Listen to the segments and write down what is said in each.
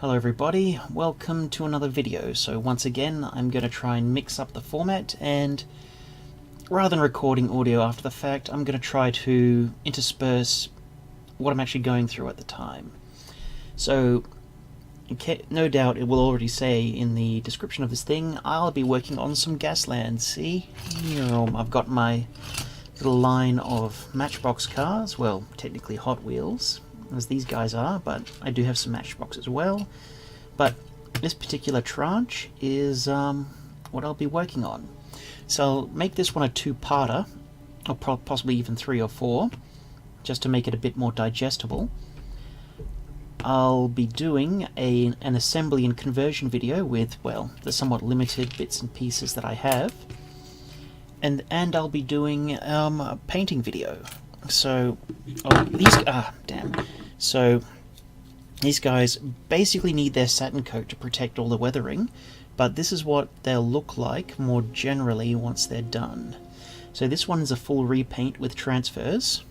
Hello everybody, welcome to another video. So once again I'm going to try and mix up the format, and rather than recording audio after the fact, I'm going to try to intersperse what I'm actually going through at the time. So no doubt it will already say in the description of this thing, I'll be working on some Gaslands. See? I've got my little line of Matchbox cars, well technically Hot Wheels, as these guys are, but I do have some Matchbox as well. But this particular tranche is what I'll be working on. So I'll make this one a two-parter, or possibly even 3 or 4, just to make it a bit more digestible. I'll be doing an assembly and conversion video with, well, the somewhat limited bits and pieces that I have, and I'll be doing a painting video. So So these guys basically need their satin coat to protect all the weathering, but this is what they'll look like more generally once they're done. So this one is a full repaint with transfers.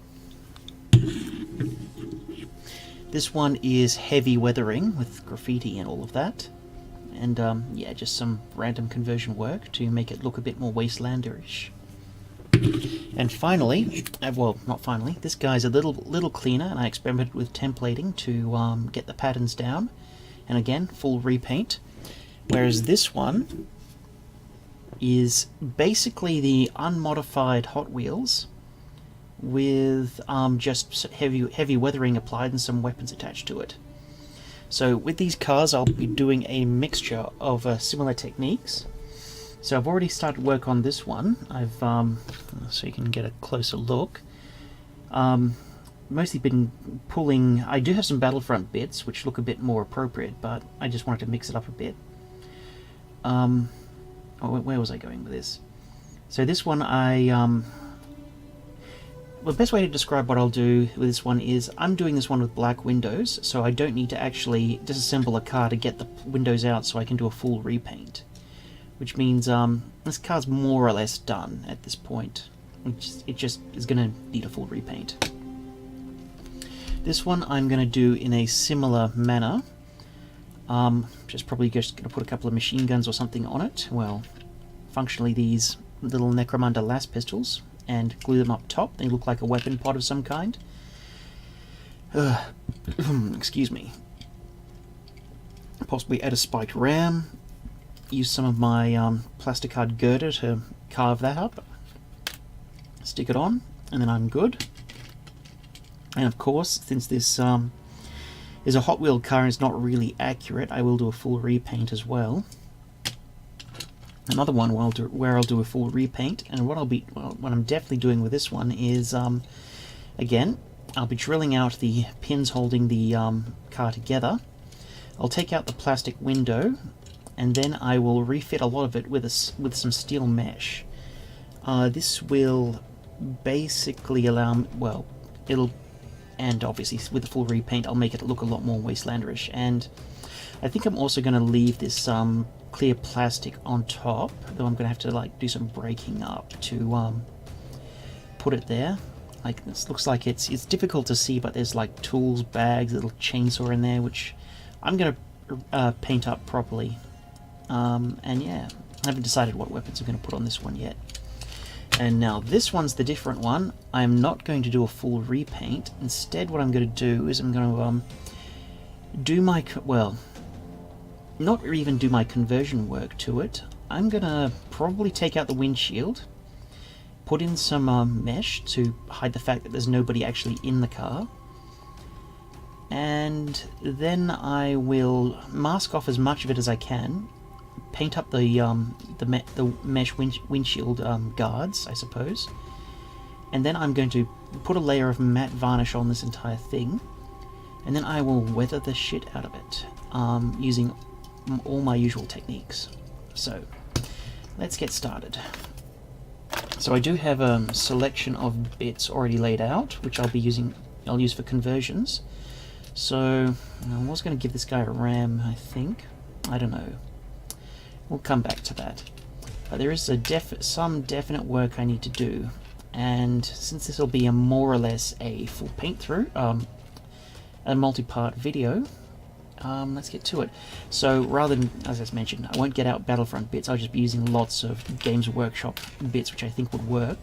This one is heavy weathering with graffiti and all of that, and yeah, just some random conversion work to make it look a bit more wastelanderish. And finally, well, not finally, this guy's a little cleaner, and I experimented with templating to get the patterns down, and again, full repaint. Whereas this one is basically the unmodified Hot Wheels with just heavy weathering applied and some weapons attached to it. So with these cars, I'll be doing a mixture of similar techniques. So I've already started work on this one. I've so you can get a closer look. Mostly been pulling. I do have some Battlefront bits which look a bit more appropriate, but I just wanted to mix it up a bit. Oh, where was I going with this? So this one, well, the best way to describe what I'll do with this one is I'm doing this one with black windows, so I don't need to actually disassemble a car to get the windows out, so I can do a full repaint. Which means this car's more or less done at this point. It just is going to need a full repaint. This one I'm going to do in a similar manner. Just probably just going to put a couple of machine guns or something on it. Well, functionally these little Necromunda las pistols, and glue them up top. They look like a weapon pod of some kind. Excuse me. Possibly add a spiked ram. Use some of my plasticard girder to carve that up, stick it on, and then I'm good. And of course, since this is a Hot Wheel car and it's not really accurate, I will do a full repaint as well. Another one where I'll do a full repaint, and what I'm definitely doing with this one is, again, I'll be drilling out the pins holding the car together. I'll take out the plastic window, and then I will refit a lot of it with some steel mesh. This will basically allow, well, and obviously with the full repaint I'll make it look a lot more wastelanderish. And I think I'm also going to leave this clear plastic on top, though I'm going to have to like do some breaking up to put it there. Like, this looks like it's difficult to see, but there's like tools, bags, a little chainsaw in there, which I'm going to paint up properly. And yeah, I haven't decided what weapons I'm going to put on this one yet. And now this one's the different one. I'm not going to do a full repaint. Instead, what I'm going to do is I'm going to do my, well, not even do my conversion work to it. I'm going to probably take out the windshield, put in some mesh to hide the fact that there's nobody actually in the car, and then I will mask off as much of it as I can. Paint up the mesh windshield guards, I suppose, and then I'm going to put a layer of matte varnish on this entire thing, and then I will weather the shit out of it using all my usual techniques. So let's get started. So I do have a selection of bits already laid out, which I'll use for conversions. So I was going to give this guy a ram, I think. I don't know. We'll come back to that. But there is some definite work I need to do, and since this will be more or less a full paint through, a multi-part video, let's get to it. So rather than, as I mentioned, I won't get out Battlefront bits. I'll just be using lots of Games Workshop bits, which I think would work,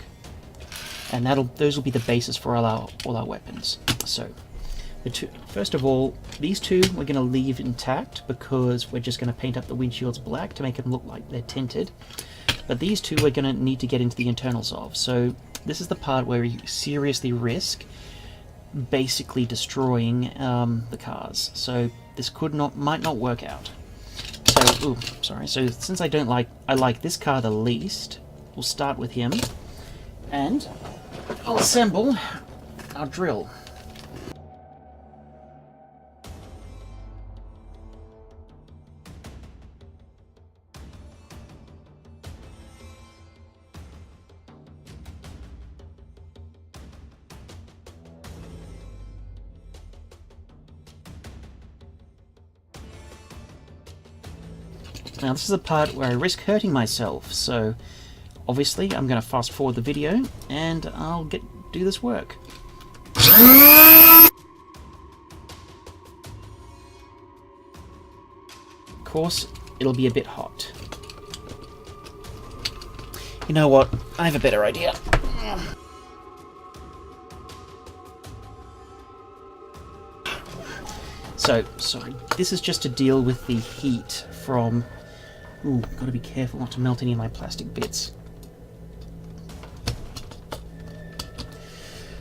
and those will be the basis for all our weapons. So, first of all, these two we're going to leave intact because we're just going to paint up the windshields black to make them look like they're tinted. But these two we're going to need to get into the internals of. So this is the part where you seriously risk basically destroying the cars. So this might not work out. So, So since I like this car the least, we'll start with him, and I'll assemble our drill. Now this is the part where I risk hurting myself, so obviously I'm going to fast forward the video and I'll do this work. Of course, it'll be a bit hot. You know what? I have a better idea. So, sorry, this is just to deal with the heat from... Ooh, gotta be careful not to melt any of my plastic bits.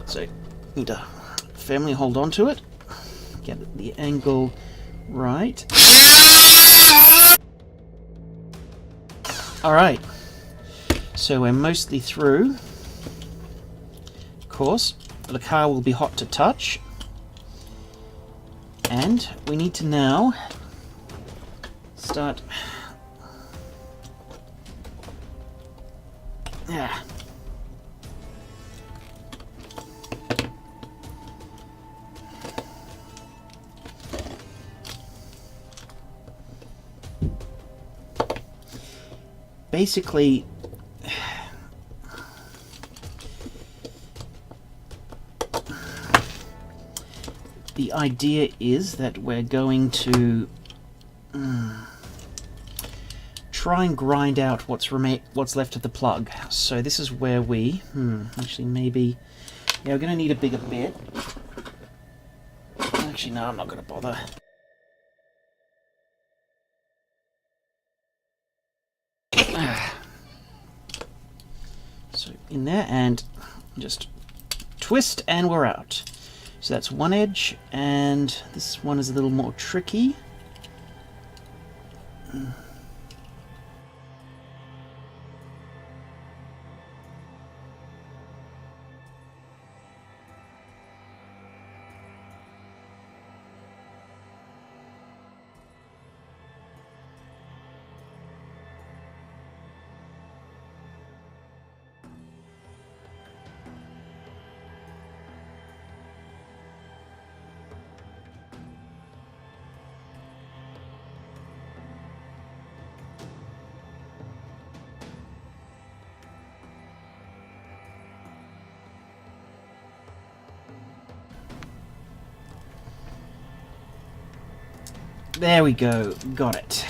So, need to firmly hold on to it, get the angle right. Alright, so we're mostly through. Of course, the car will be hot to touch. And we need to now start... Basically, the idea is that we're going to try and grind out what's left of the plug. So this is where we... actually, maybe... Yeah, we're going to need a bigger bit. Actually, no, I'm not going to bother. So in there, and just twist, and we're out. So that's one edge, and this one is a little more tricky. There we go, got it.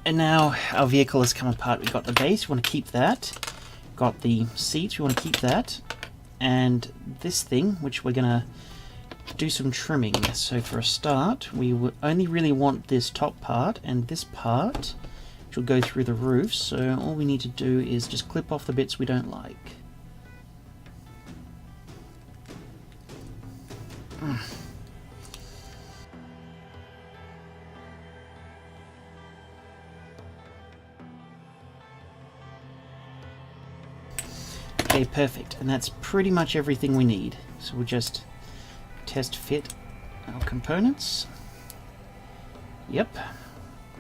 And now our vehicle has come apart. We've got the base, we want to keep that. Got the seats, we want to keep that. And this thing, which we're going to do some trimming. So for a start, we would only really want this top part and this part, which will go through the roof. So all we need to do is just clip off the bits we don't like. Okay, perfect, and that's pretty much everything we need. So we'll just test fit our components. Yep,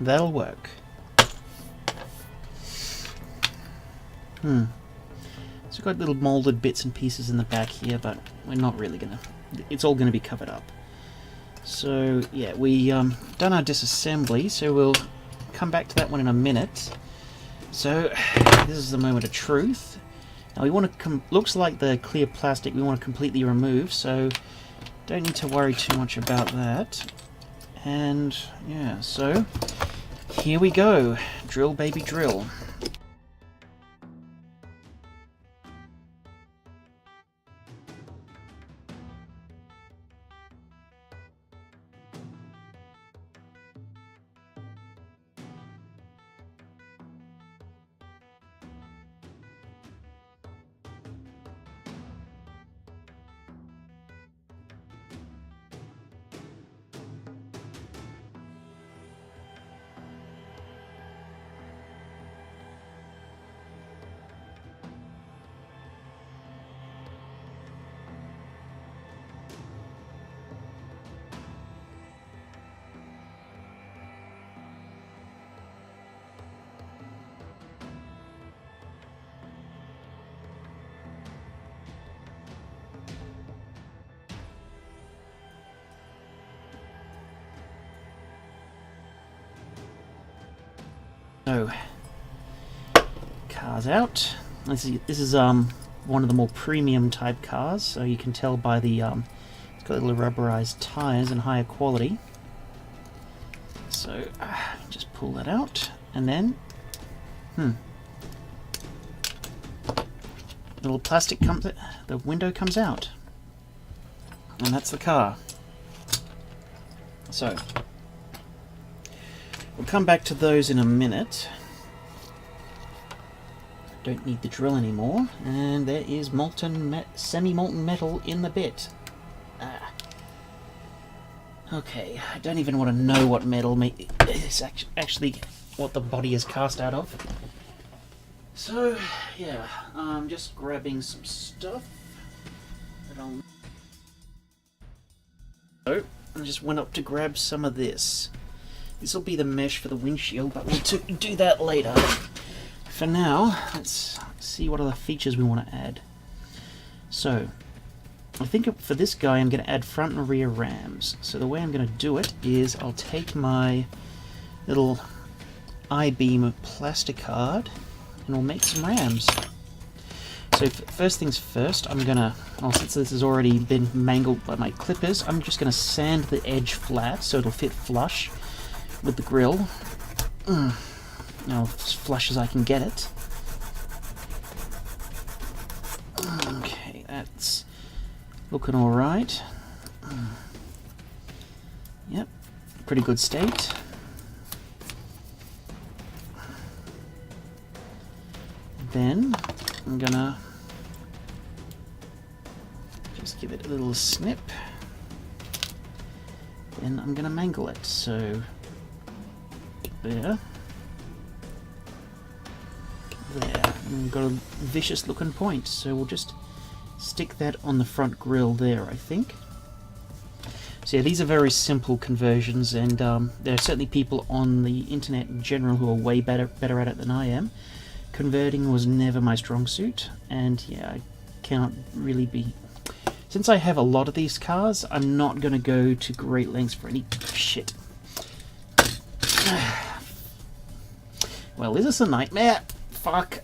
that'll work. So we've got little molded bits and pieces in the back here, but we're not really gonna... It's all gonna be covered up. So yeah, we done our disassembly, so we'll come back to that one in a minute. So this is the moment of truth. Now we want to looks like the clear plastic we want to completely remove, so don't need to worry too much about that. And yeah, so here we go. Drill, baby, drill. So, cars out. This is one of the more premium type cars, so you can tell by the it's got little rubberized tires and higher quality. So just pull that out, and then little plastic the window comes out, and that's the car. So we'll come back to those in a minute. Don't need the drill anymore. And there is semi-molten metal in the bit. Okay, I don't even want to know what metal is actually what the body is cast out of. So, yeah, I'm just grabbing some stuff that So, I just went up to grab some of this. This will be the mesh for the windshield, but we'll do that later. For now, let's see what other features we want to add. So, I think for this guy I'm going to add front and rear rams. So the way I'm going to do it is I'll take my little I-beam plastic card and we'll make some rams. So first things first, I'm going to, since this has already been mangled by my clippers, I'm just going to sand the edge flat so it'll fit flush with the grill. As flush as I can get it. Okay, that's looking alright. Yep, pretty good state. Then I'm gonna just give it a little snip. Then I'm gonna mangle it. So there. There, and we've got a vicious looking point, so we'll just stick that on the front grille there, I think. So yeah, these are very simple conversions, and there are certainly people on the internet in general who are way better at it than I am. Converting was never my strong suit, and yeah, I cannot really be... Since I have a lot of these cars, I'm not going to go to great lengths for any shit. Well, is this a nightmare? Fuck.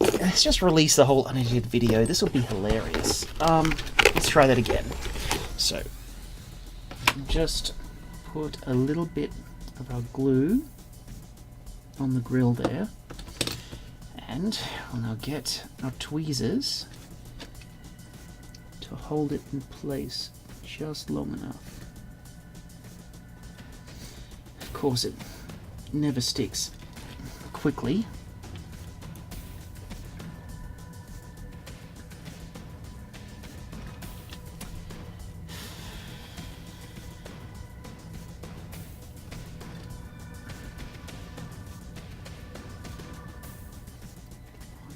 Let's just release the whole unedited video. This will be hilarious. Let's try that again. So, just put a little bit of our glue on the grill there. And we'll now get our tweezers to hold it in place just long enough. Of course, it never sticks quickly.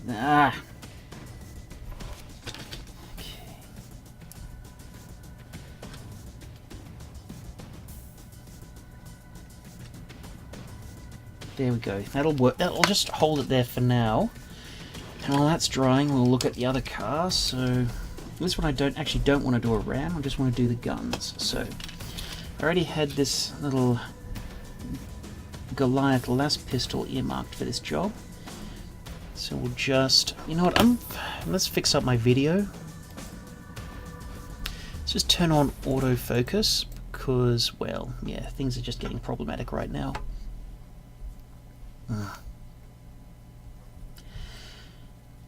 Ah. Okay. There we go. That'll work. That'll just hold it there for now. And while that's drying, we'll look at the other car. So this one I don't want to do a ram. I just want to do the guns. So I already had this little Goliath las pistol earmarked for this job. So we'll just, you know what? Let's fix up my video Let's just turn on autofocus because, well, yeah, things are just getting problematic right now.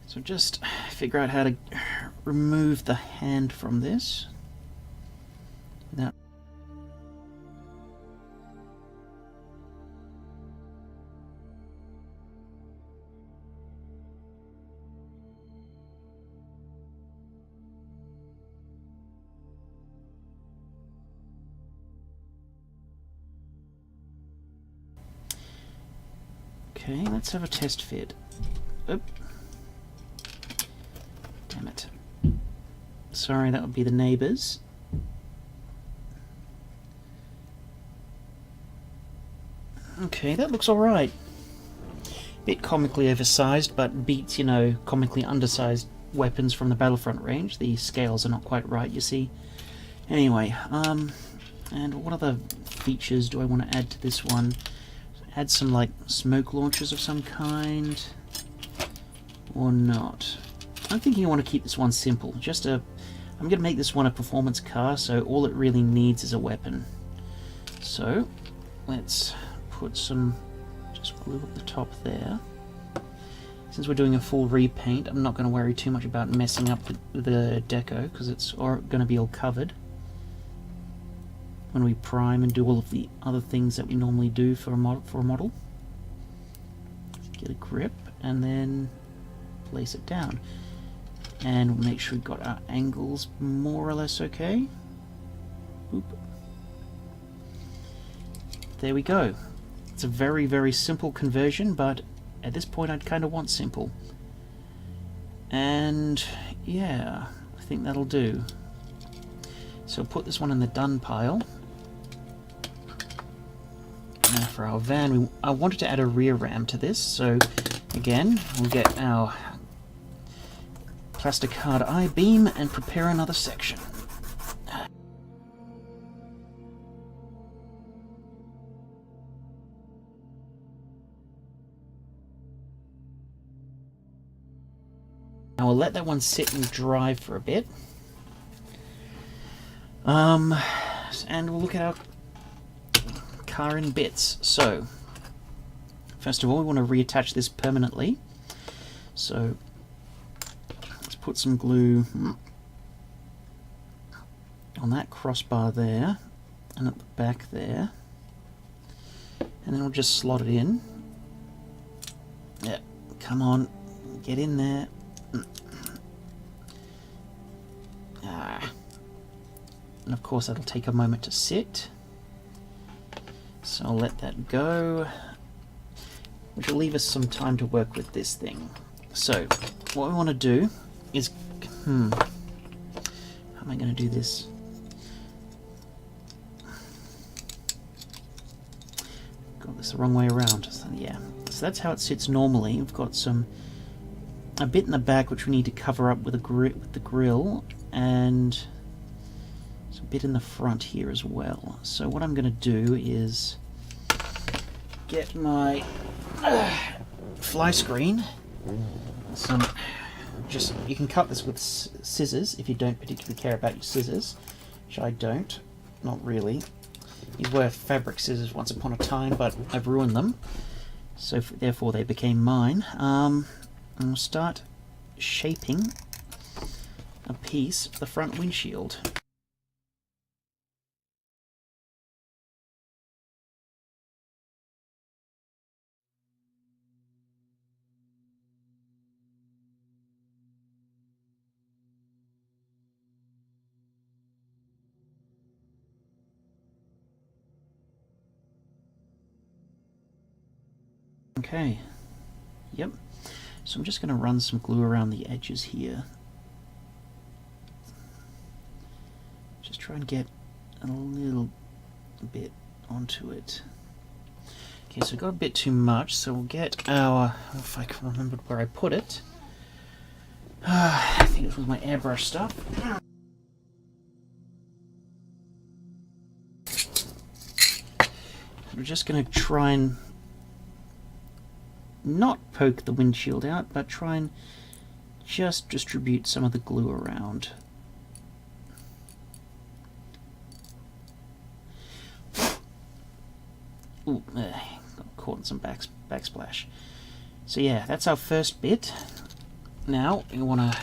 So just figure out how to remove the hand from this. Now, okay, let's have a test fit. Oop. Damn it. Sorry, that would be the neighbours. Okay, that looks alright. Bit comically oversized, but beats, you know, comically undersized weapons from the Battlefront range. The scales are not quite right, you see. Anyway, and what other features do I want to add to this one? Add some, like, smoke launchers of some kind, or not? I'm thinking I want to keep this one simple. I'm going to make this one a performance car, so all it really needs is a weapon. So, let's put some, just glue up the top there. Since we're doing a full repaint, I'm not going to worry too much about messing up the deco, because it's going to be all covered when we prime and do all of the other things that we normally do for a model. Get a grip and then place it down, and we'll make sure we've got our angles more or less okay. Oop. There we go. It's a very, very simple conversion, but at this point I'd kind of want simple. And yeah, I think that'll do. So put this one in the done pile. Now for our van, I wanted to add a rear ram to this, so again, we'll get our plastic hard I-beam and prepare another section. Now we'll let that one sit and dry for a bit. And we'll look at our car in bits. So, first of all, we want to reattach this permanently. So, let's put some glue on that crossbar there, and at the back there. And then we'll just slot it in. Yeah, come on, get in there. And of course that'll take a moment to sit. So I'll let that go, which will leave us some time to work with this thing. So what we want to do is, how am I going to do this? Got this the wrong way around. So yeah, so that's how it sits normally. We've got a bit in the back which we need to cover up with the grill, and a bit in the front here as well. So what I'm going to do is get my fly screen. You can cut this with scissors if you don't particularly care about your scissors, which I don't, not really. These were fabric scissors once upon a time, but I've ruined them, so therefore they became mine. And we'll start shaping a piece of the front windshield. Okay, yep, so I'm just going to run some glue around the edges here. Just try and get a little bit onto it. Okay, so I got a bit too much, so we'll get our, if I can remember where I put it. I think it was my airbrush stuff. We're just going to try and not poke the windshield out, but try and just distribute some of the glue around. Ooh, got caught in some backsplash. So yeah, that's our first bit. Now we want to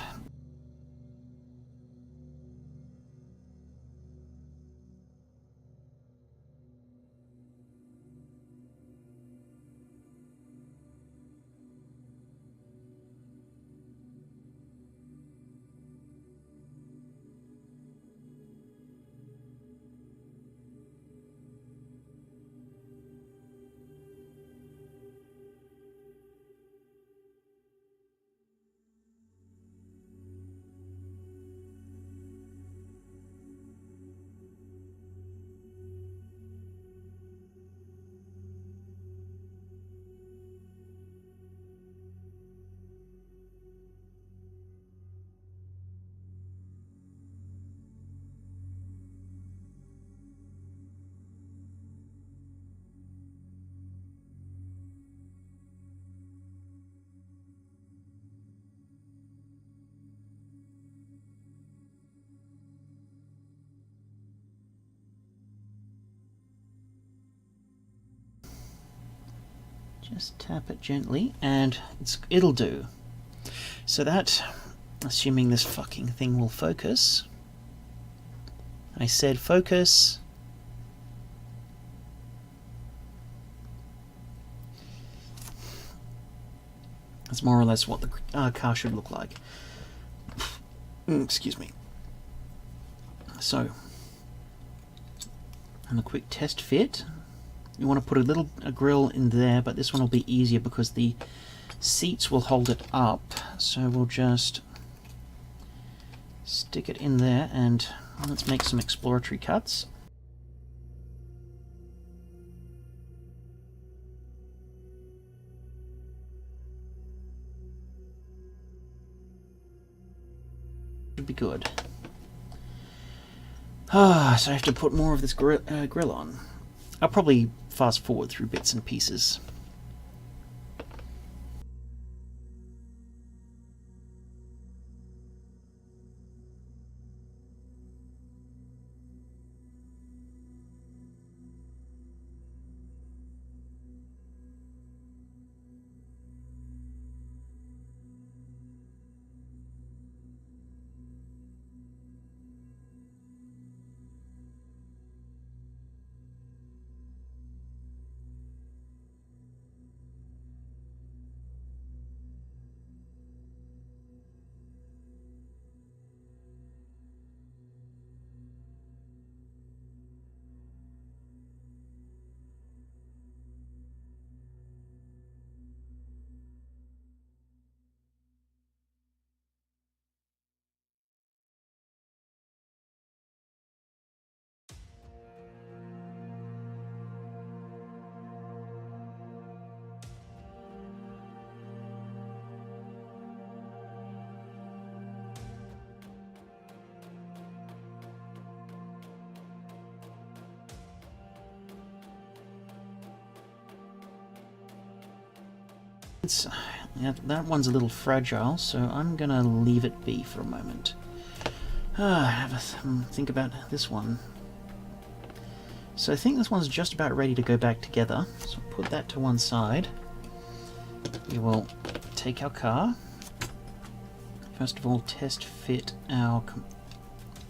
just tap it gently, and it'll do. So that, assuming this fucking thing will focus. I said focus. That's more or less what the car should look like. Excuse me. So, and a quick test fit. You want to put a grill in there, but this one will be easier because the seats will hold it up. So we'll just stick it in there, and let's make some exploratory cuts. Should be good. So I have to put more of this grill on. I'll probably fast forward through bits and pieces. Yeah, that one's a little fragile, so I'm gonna leave it be for a moment. Have a think about this one. So I think this one's just about ready to go back together, so put that to one side. We will take our car. First of all, test fit our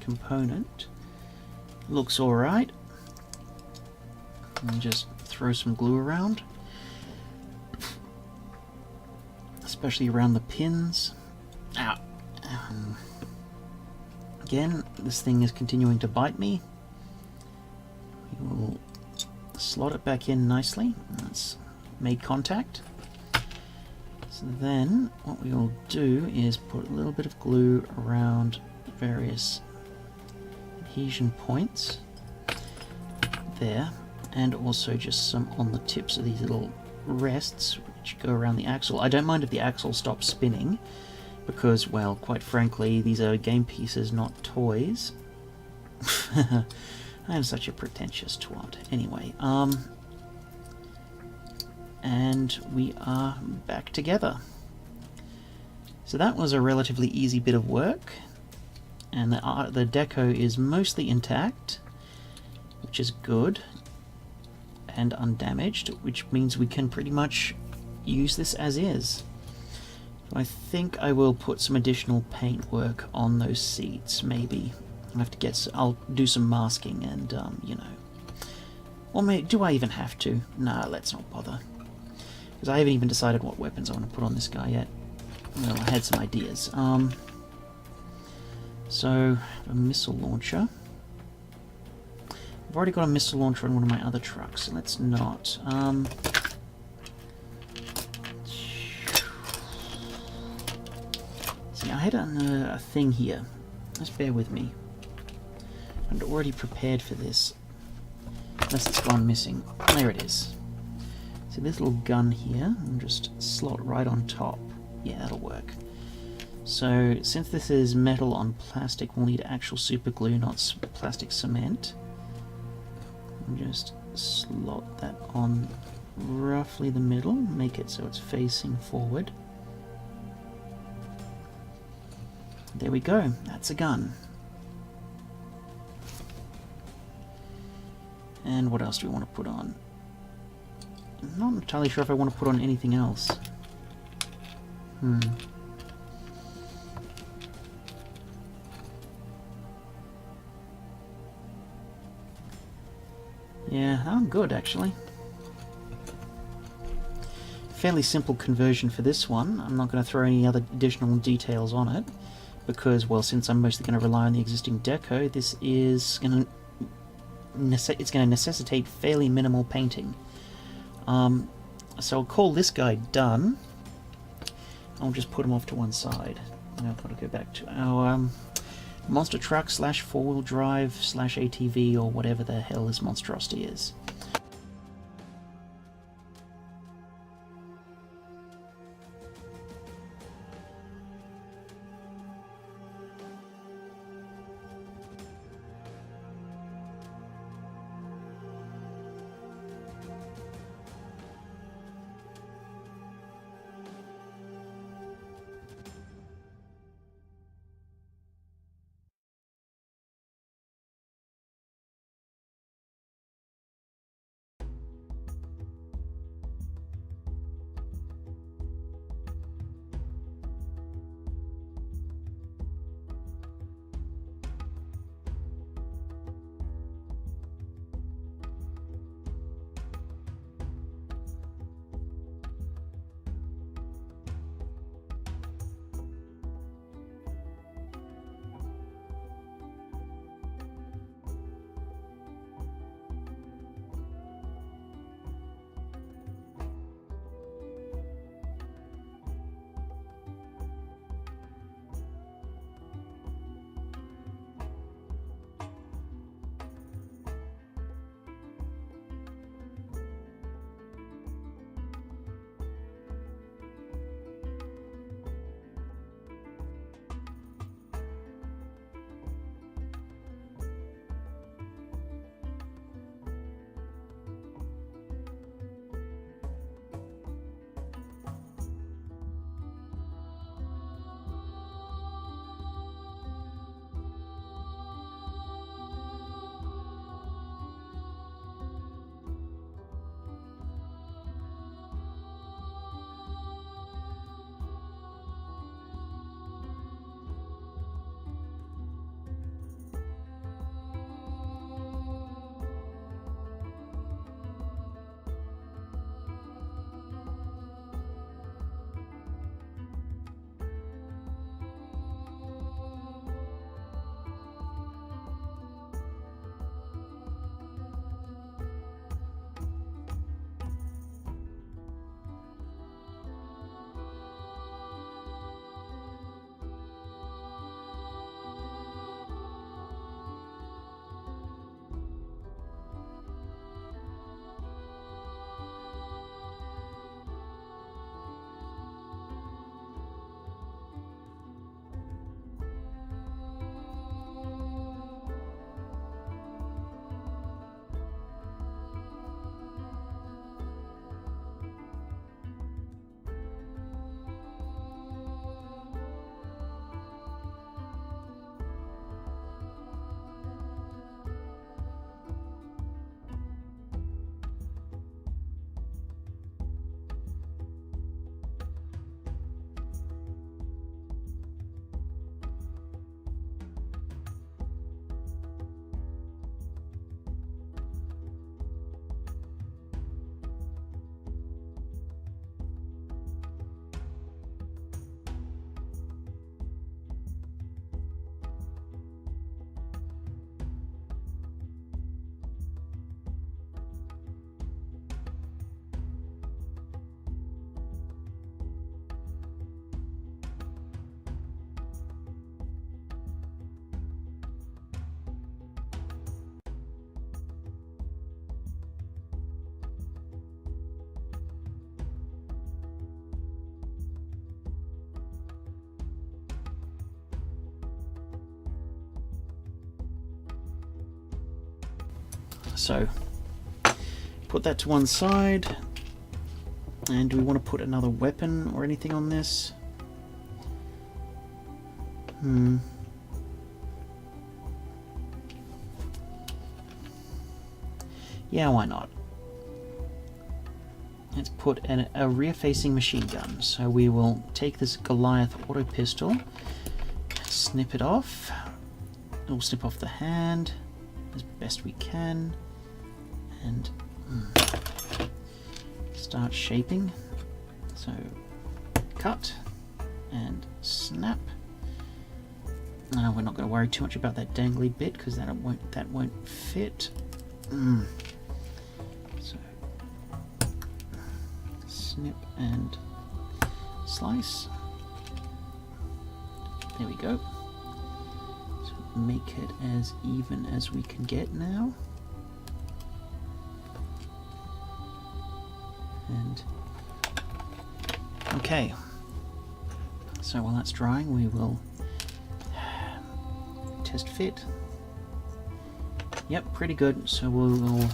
component. Looks alright. And just throw some glue around. Especially around the pins. Ow. Again, this thing is continuing to bite me. We will slot it back in nicely. That's made contact. So then what we will do is put a little bit of glue around various adhesion points there, and also just some on the tips of these little rests which go around the axle. I don't mind if the axle stops spinning because, well, quite frankly, these are game pieces, not toys. I am such a pretentious twat. Anyway, and we are back together. So that was a relatively easy bit of work, and the deco is mostly intact, which is good. and undamaged, which means we can pretty much use this as is. So I think I will put some additional paintwork on those seats, maybe. I'll do some masking and, you know. Or do I even have to? Nah, let's not bother. Because I haven't even decided what weapons I want to put on this guy yet. Well, I had some ideas. So, a missile launcher. I've already got a missile launcher on one of my other trucks, so let's not. See, I had a thing here. Just bear with me. I'm already prepared for this. Unless it's gone missing. There it is. So this little gun here, I'll just slot right on top. Yeah, that'll work. So, since this is metal on plastic, we'll need actual super glue, not plastic cement. And just slot that on roughly the middle, make it so it's facing forward. There we go, that's a gun. And what else do we want to put on? I'm not entirely sure if I want to put on anything else. Yeah, I'm good actually. Fairly simple conversion for this one. I'm not going to throw any other additional details on it because, well, since I'm mostly going to rely on the existing deco, this is going to necessitate fairly minimal painting. So I'll call this guy done. I'll just put him off to one side. Now I've got to go back to our monster truck / four-wheel drive / ATV or whatever the hell this monstrosity is. So put that to one side. And do we want to put another weapon or anything on this? Yeah, why not? Let's put a rear-facing machine gun. So we will take this Goliath auto pistol, snip it off. We'll snip off the hand as best we can, and start shaping. So cut and snap. No, we're not going to worry too much about that dangly bit because that won't fit. So snip and slice. There we go. So make it as even as we can get now. And okay. So while that's drying, we will test fit. Yep, pretty good. So we'll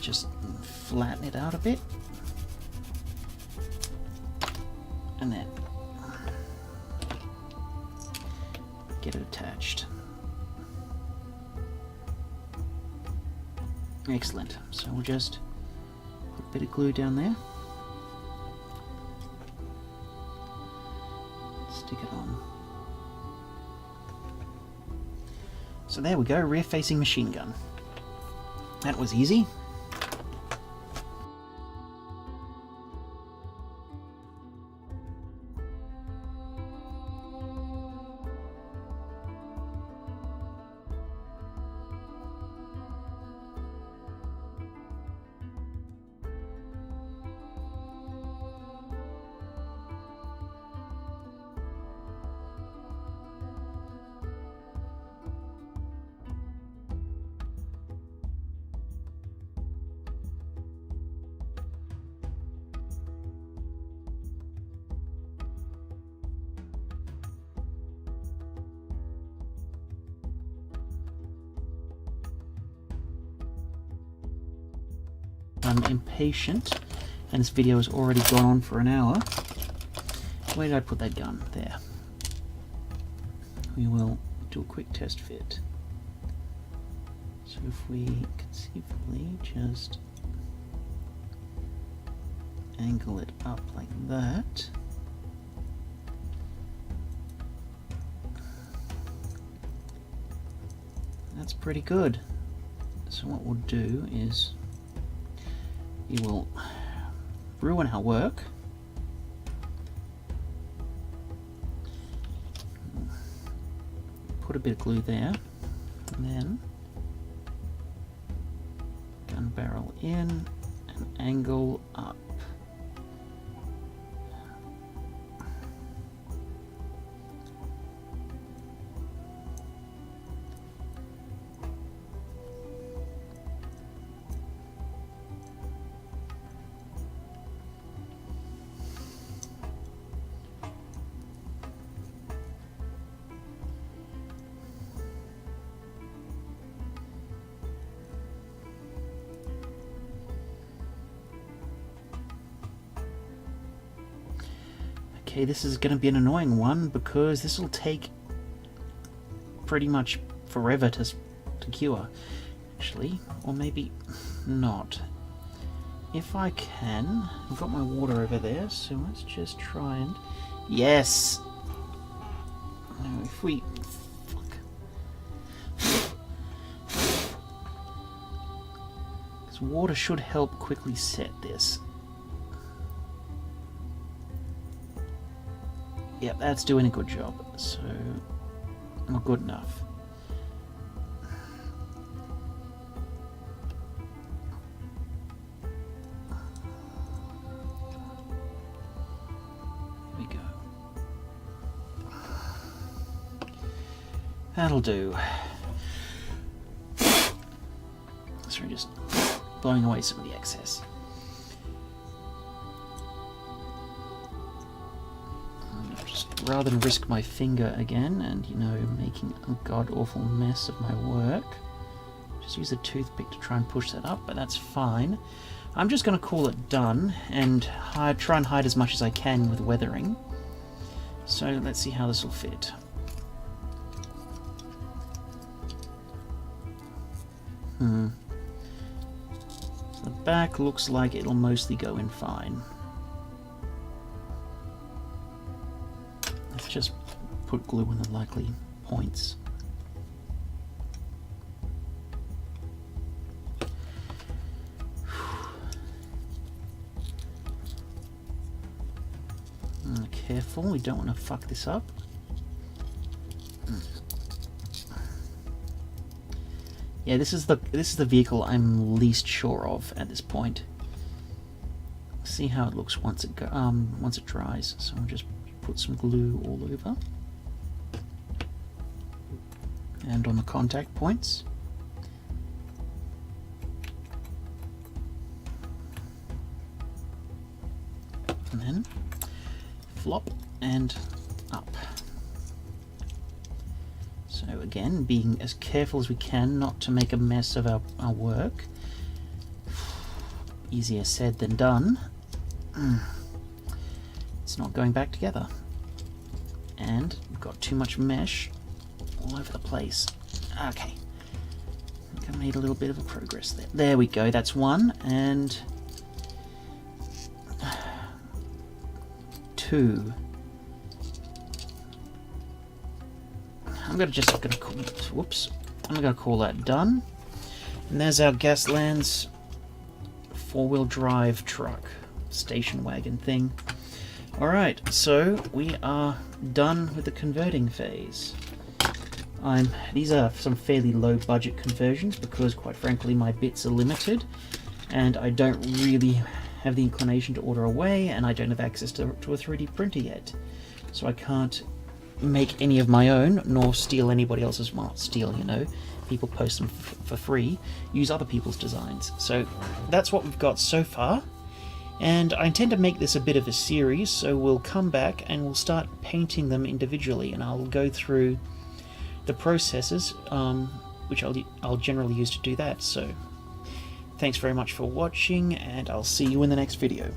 just flatten it out a bit. And then get it attached. Excellent. So we'll just put a bit of glue down there. Stick it on. So there we go, rear-facing machine gun. That was easy. I'm impatient, and this video has already gone on for an hour. Where did I put that gun? There. We will do a quick test fit. So if we conceivably just angle it up like that, that's pretty good. So what we'll do is we will ruin our work. Put a bit of glue there, and then gun barrel in and angle up. Okay, this is going to be an annoying one because this will take pretty much forever to cure, actually, or maybe not. If I can, I've got my water over there, so let's just try and... Yes! Now if we... Because water should help quickly set this. Yep, that's doing a good job, so not good enough. There we go. That'll do. Sorry, just blowing away some of the excess. Rather than risk my finger again and, you know, making a god-awful mess of my work, Just use a toothpick to try and push that up, but that's fine. I'm just going to call it done and try and hide as much as I can with weathering. So let's see how this will fit. So the back looks like it'll mostly go in fine. Let's just put glue in the likely points. Careful, we don't want to fuck this up. Yeah, this is the vehicle I'm least sure of at this point. See how it looks once it dries. So I'll just put some glue all over and on the contact points. And then flop and up. So again, being as careful as we can not to make a mess of our work. Easier said than done. It's not going back together. And we've got too much mesh all over the place. Okay. I think I made a little bit of a progress there. There we go, that's one. And 2. I'm gonna call that done. And there's our Gaslands 4-wheel drive truck station wagon thing. Alright, so we are done with the converting phase. These are some fairly low budget conversions because quite frankly my bits are limited and I don't really have the inclination to order away, and I don't have access to a 3D printer yet. So I can't make any of my own, nor steal anybody else's. Well, not steal, you know. People post them for free, use other people's designs. So that's what we've got so far. And I intend to make this a bit of a series, so we'll come back and we'll start painting them individually, and I'll go through the processes, which I'll generally use to do that. So thanks very much for watching, and I'll see you in the next video.